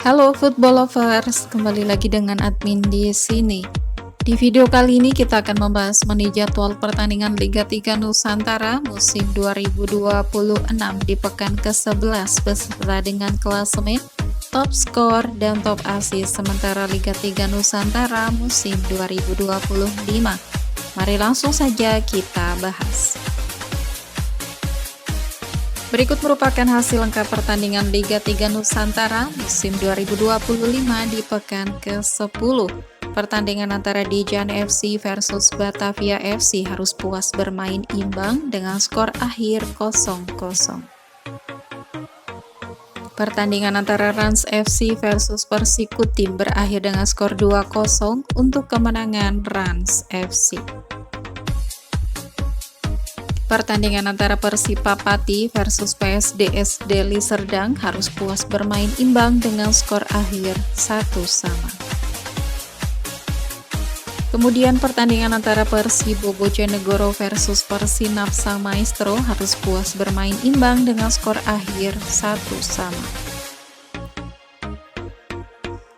Halo football lovers, kembali lagi dengan admin di sini. Di video kali ini kita akan membahas mengenai jadwal pertandingan Liga 3 Nusantara musim 2026 di pekan ke-11 beserta dengan klasemen, top skor, dan top assist sementara Liga 3 Nusantara musim 2025. Mari langsung saja kita bahas. Berikut merupakan hasil lengkap pertandingan Liga 3 Nusantara musim 2025 di pekan ke-10. Pertandingan antara Dijan FC versus Batavia FC harus puas bermain imbang dengan skor akhir 0-0. Pertandingan antara Rans FC versus Persikutim berakhir dengan skor 2-0 untuk kemenangan Rans FC. Pertandingan antara Persipa Pati versus PSDS Deli Serdang harus puas bermain imbang dengan skor akhir 1-1. Kemudian pertandingan antara Persibo Bojonegoro versus Persinap Sang Maestro harus puas bermain imbang dengan skor akhir 1-1.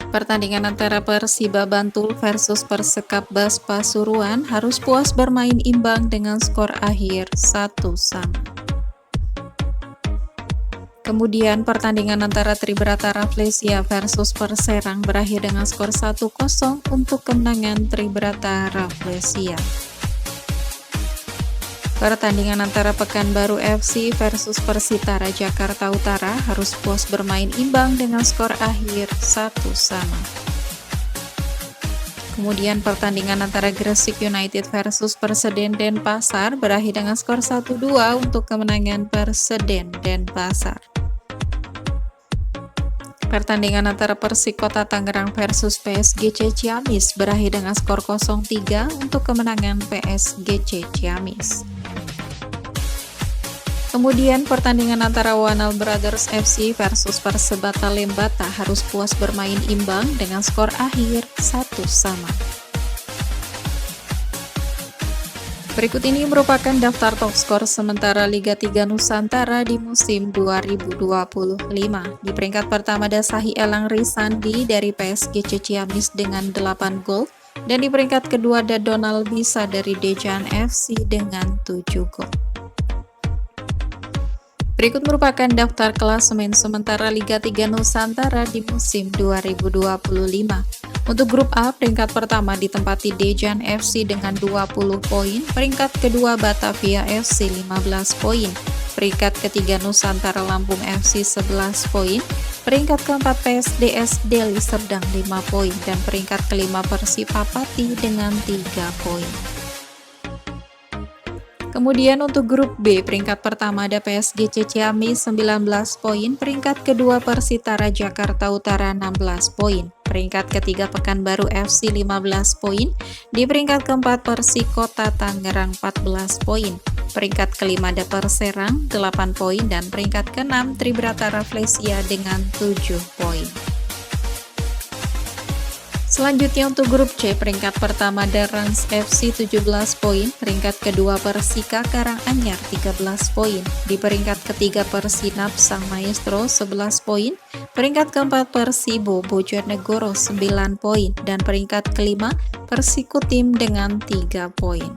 Pertandingan antara Persiba Bantul versus Persekap Bas Pasuruan harus puas bermain imbang dengan skor akhir 1-1. Kemudian pertandingan antara Tribrata Rafflesia versus Perserang berakhir dengan skor 1-0 untuk kemenangan Tribrata Rafflesia. Pertandingan antara Pekanbaru FC versus Persitara Jakarta Utara harus puas bermain imbang dengan skor akhir 1-1. Kemudian pertandingan antara Gresik United versus Perseden Denpasar berakhir dengan skor 1-2 untuk kemenangan Perseden Denpasar. Pertandingan antara Persikota Tangerang versus PSGC Ciamis berakhir dengan skor 0-3 untuk kemenangan PSGC Ciamis. Kemudian pertandingan antara Wanal Brothers FC versus Persebaya Lembata harus puas bermain imbang dengan skor akhir 1-1. Berikut ini merupakan daftar top skor sementara Liga 3 Nusantara di musim 2025. Di peringkat pertama ada Sahi Elang Risandi dari PSGC Ciamis dengan 8 gol, dan di peringkat kedua ada Donald Bisa dari Dejan FC dengan 7 gol. Berikut merupakan daftar klasemen sementara Liga 3 Nusantara di musim 2025. Untuk grup A, peringkat pertama ditempati Dejan FC dengan 20 poin, peringkat kedua Batavia FC 15 poin, peringkat ketiga Nusantara Lampung FC 11 poin, peringkat keempat PSDS Deli Serdang 5 poin, dan peringkat kelima Persipa Pati dengan 3 poin. Kemudian untuk grup B, peringkat pertama ada PSGC Ciamis 19 poin, peringkat kedua Persitara Jakarta Utara 16 poin, peringkat ketiga Pekanbaru FC 15 poin, di peringkat keempat Persikota Tangerang 14 poin, peringkat kelima ada Perserang 8 poin, dan peringkat keenam Tribrata Rafflesia dengan 7 poin. Selanjutnya untuk grup C, peringkat pertama ada Rans FC 17 poin, peringkat kedua Persika Karanganyar 13 poin, di peringkat ketiga Persinap Sang Maestro 11 poin, peringkat keempat Persibo Bojonegoro 9 poin, dan peringkat kelima Persikutim dengan 3 poin.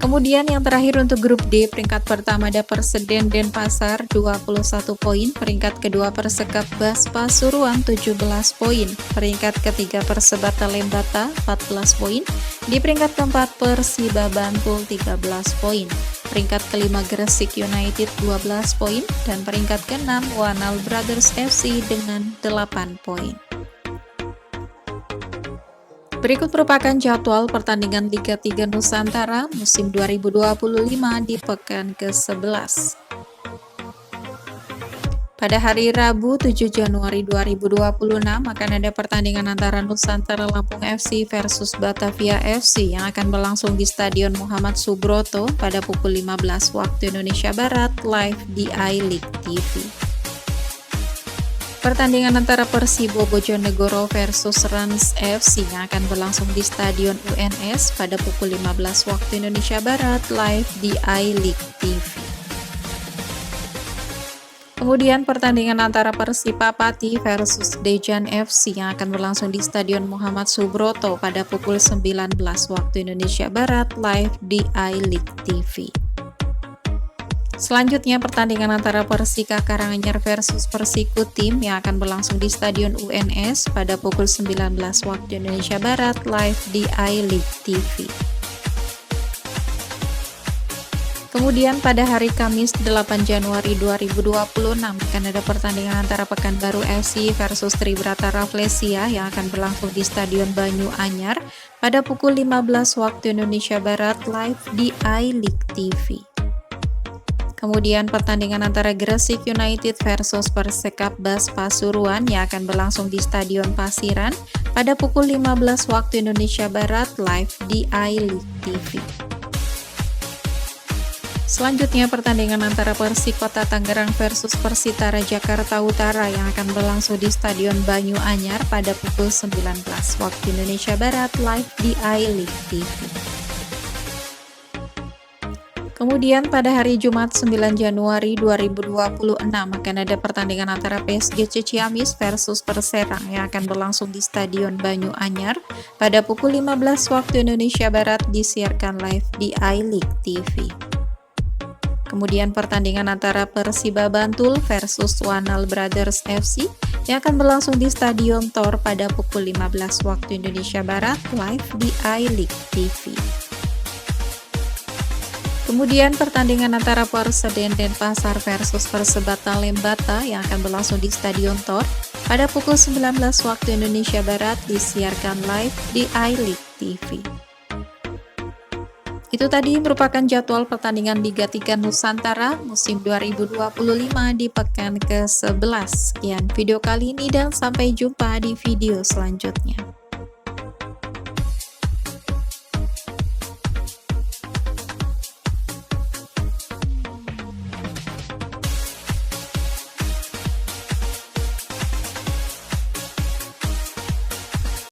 Kemudian yang terakhir untuk grup D, peringkat pertama ada Perseden Denpasar 21 poin, peringkat kedua Persekap Bas Pasuruan 17 poin, peringkat ketiga Persebaya Lembata 14 poin, di peringkat keempat Persiba Bantul 13 poin, peringkat kelima Gresik United 12 poin, dan peringkat keenam Wanal Brothers FC dengan 8 poin. Berikut merupakan jadwal pertandingan Liga 3 Nusantara musim 2025 di pekan ke-11. Pada hari Rabu 7 Januari 2026 akan ada pertandingan antara Nusantara Lampung FC versus Batavia FC yang akan berlangsung di Stadion Muhammad Subroto pada pukul 15 waktu Indonesia Barat live di iLeague TV. Pertandingan antara Persibo Bojonegoro versus Rans FC yang akan berlangsung di Stadion UNS pada pukul 15 waktu Indonesia Barat live di iLeague TV. Kemudian pertandingan antara Persipura Pati versus Dejan FC yang akan berlangsung di Stadion Muhammad Subroto pada pukul 19 waktu Indonesia Barat live di iLeague TV. Selanjutnya pertandingan antara Persika Karanganyar versus Persikutim yang akan berlangsung di Stadion UNS pada pukul 19 waktu Indonesia Barat live di iLeague TV. Kemudian pada hari Kamis 8 Januari 2026 akan ada pertandingan antara Pekanbaru FC versus Tribrata Rafflesia yang akan berlangsung di Stadion Banyu Anyar pada pukul 15 waktu Indonesia Barat live di iLeague TV. Kemudian pertandingan antara Gresik United versus Persekap Bas Pasuruan yang akan berlangsung di Stadion Pasiran pada pukul 15 waktu Indonesia Barat live di iLeague TV. Selanjutnya pertandingan antara Persikota Tangerang versus Persitara Jakarta Utara yang akan berlangsung di Stadion Banyu Anyar pada pukul 19 waktu Indonesia Barat live di iLeague TV. Kemudian pada hari Jumat 9 Januari 2026 akan ada pertandingan antara PSG Ciamis versus Perserang yang akan berlangsung di Stadion Banyu Anyar pada pukul 15 waktu Indonesia Barat disiarkan live di iLeague TV. Kemudian pertandingan antara Persiba Bantul versus Wanal Brothers FC yang akan berlangsung di Stadion Tor pada pukul 15 waktu Indonesia Barat live di iLeague TV. Kemudian pertandingan antara Perseden Denpasar versus Persebaya Lembata yang akan berlangsung di Stadion Tor pada pukul 19 waktu Indonesia Barat disiarkan live di iLeague TV. Itu tadi merupakan jadwal pertandingan Liga 3 Nusantara musim 2025 di pekan ke-11. Sekian video kali ini dan sampai jumpa di video selanjutnya.